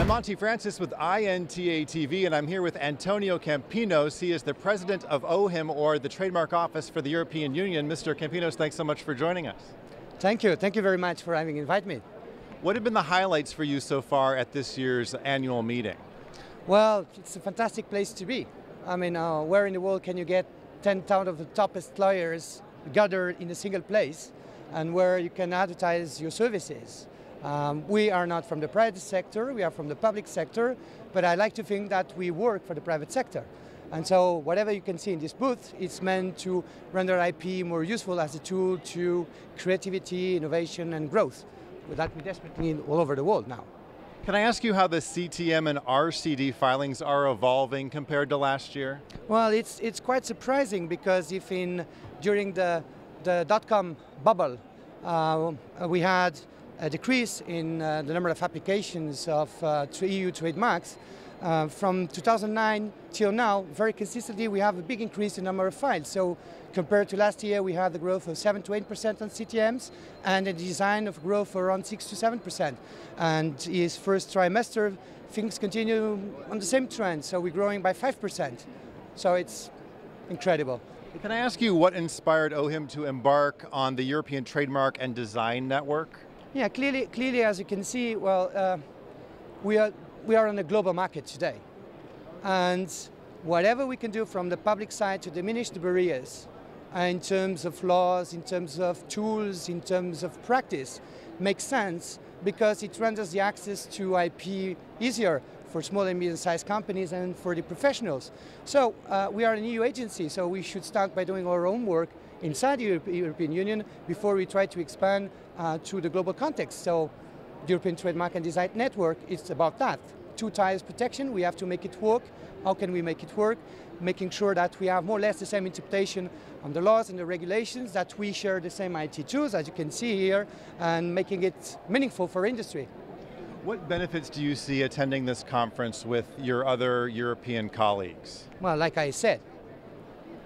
I'm Monty Francis with INTA TV, and I'm here with Antonio Campinos. He is the president of OHIM, or the Trademark Office for the European Union. Mr. Campinos, thanks so much for joining us. Thank you. Thank you very much for having invited me. What have been the highlights for you so far at this year's annual meeting? Well, it's a fantastic place to be. I mean, where in the world can you get 10,000 of the toppest lawyers gathered in a single place, and where you can advertise your services? We are not from the private sector, we are from the public sector, but I like to think that we work for the private sector. And so whatever you can see in this booth, it's meant to render IP more useful as a tool to creativity, innovation, and growth, that we desperately need all over the world now. Can I ask you how the CTM and RCD filings are evolving compared to last year? Well, it's quite surprising, because if during the dot-com bubble, we had a decrease in the number of applications of EU trademarks. From 2009 till now, very consistently, we have a big increase in number of files. So compared to last year, we have the growth of 7 to 8% on CTMs, and a design of growth of around 6 to 7%. And his first trimester, things continue on the same trend, so we're growing by 5%. So it's incredible. Can I ask you what inspired OHIM to embark on the European Trademark and Design Network? Yeah, clearly, as you can see, well, we are on a global market today, and whatever we can do from the public side to diminish the barriers in terms of laws, in terms of tools, in terms of practice, makes sense, because it renders the access to IP easier for small and medium-sized companies and for the professionals. So we are an EU agency, so we should start by doing our own work inside the European Union before we try to expand to the global context. So the European Trademark and Design Network is about that. Two tiers protection, we have to make it work. How can we make it work? Making sure that we have more or less the same interpretation on the laws and the regulations, that we share the same IT tools, as you can see here, and making it meaningful for industry. What benefits do you see attending this conference with your other European colleagues? Well, like I said,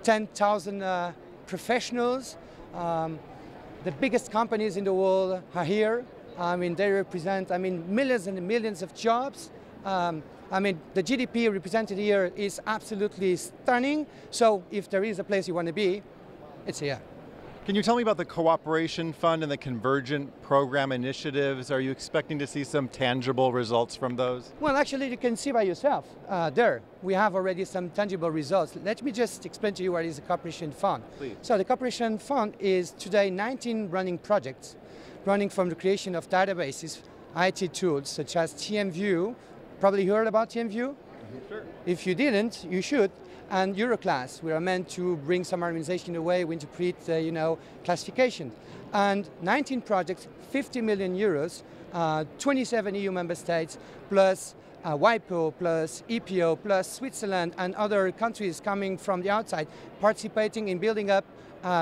10,000 professionals, the biggest companies in the world are here. I mean, they represent, millions and millions of jobs. The GDP represented here is absolutely stunning. So if there is a place you want to be, it's here. Can you tell me about the Cooperation Fund and the Convergent Program initiatives? Are you expecting to see some tangible results from those? Well, actually, you can see by yourself there. We have already some tangible results. Let me just explain to you what is the Cooperation Fund. Please. So the Cooperation Fund is today 19 running projects, running from the creation of databases, IT tools such as TMView. Probably heard about TMView? Sure. If you didn't, you should. And Euroclass, we are meant to bring some harmonization in the way we interpret, classification. And 19 projects, 50 million euros, 27 EU member states, plus WIPO, plus EPO, plus Switzerland, and other countries coming from the outside, participating in building up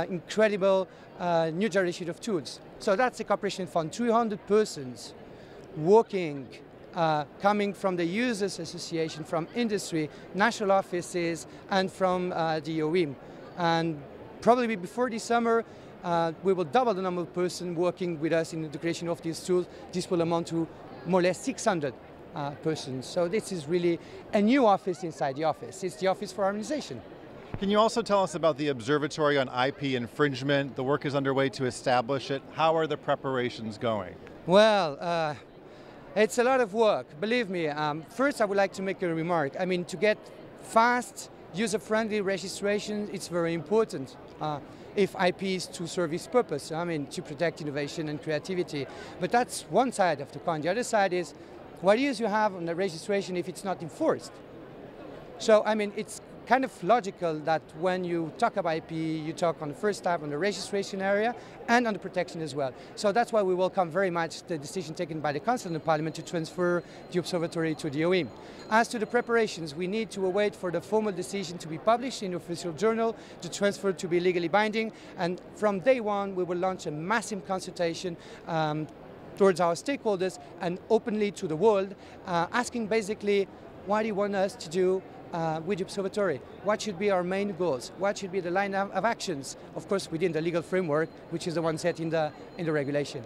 incredible new generation of tools. So that's the Cooperation Fund, 200 persons working, coming from the Users Association, from industry, national offices, and from the OHIM. And probably before this summer, we will double the number of persons working with us in the creation of these tools. This will amount to more or less 600 persons. So this is really a new office inside the office. It's the Office for Harmonization. Can you also tell us about the Observatory on IP infringement? The work is underway to establish it. How are the preparations going? Well, it's a lot of work, believe me. First, I would like to make a remark. To get fast, user-friendly registration, it's very important. If IP is to serve its purpose, to protect innovation and creativity. But that's one side of the coin. The other side is, what use you have on the registration if it's not enforced? So, it's kind of logical that when you talk about IP, you talk on the first tab on the registration area and on the protection as well. So that's why we welcome very much the decision taken by the Council and the Parliament to transfer the observatory to the OHIM. As to the preparations, we need to await for the formal decision to be published in the official journal, the transfer to be legally binding, and from day one we will launch a massive consultation towards our stakeholders and openly to the world, asking basically, what do you want us to do with the observatory? What should be our main goals? What should be the line of actions? Of course, within the legal framework, which is the one set in the regulation.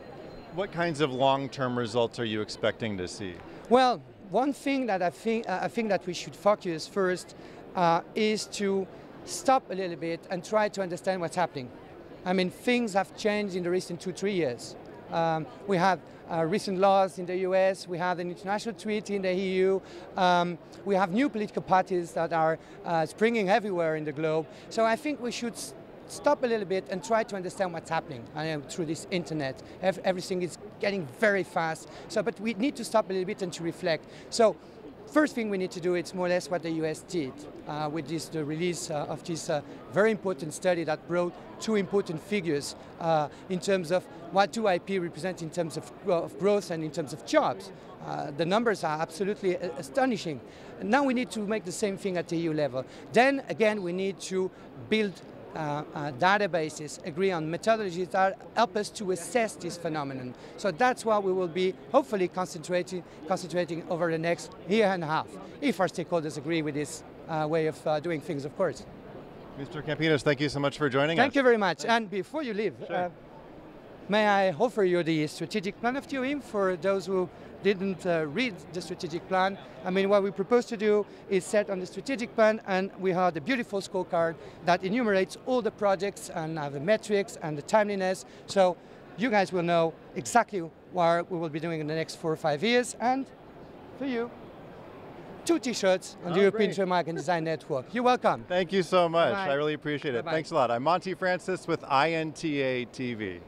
What kinds of long-term results are you expecting to see? Well, one thing that I think that we should focus first is to stop a little bit and try to understand what's happening. I mean, things have changed in the recent 2-3 years. We have recent laws in the US, we have an international treaty in the EU, we have new political parties that are springing everywhere in the globe. So I think we should stop a little bit and try to understand what's happening through this internet. Everything is getting very fast. So, but we need to stop a little bit and to reflect. So, first thing we need to do is more or less what the US did with the release of this very important study that brought two important figures in terms of what do IP represent in terms of growth and in terms of jobs. The numbers are absolutely astonishing. Now we need to make the same thing at the EU level. Then again, we need to build databases, agree on methodologies that help us to assess this phenomenon. So that's what we will be hopefully concentrating over the next year and a half, if our stakeholders agree with this way of doing things, of course. Mr. Campinos, thank you so much for joining us. Thank you very much. And before you leave, sure. May I offer you the strategic plan of the OHIM for those who didn't read the strategic plan. I mean, what we propose to do is set on the strategic plan, and we have the beautiful scorecard that enumerates all the projects and the metrics and the timeliness. So you guys will know exactly what we will be doing in the next 4 or 5 years. And for you, 2 t-shirts on the European Trademark and Design Network. You're welcome. Thank you so much. Bye-bye. I really appreciate it. Bye-bye. Thanks a lot. I'm Monty Francis with INTA TV.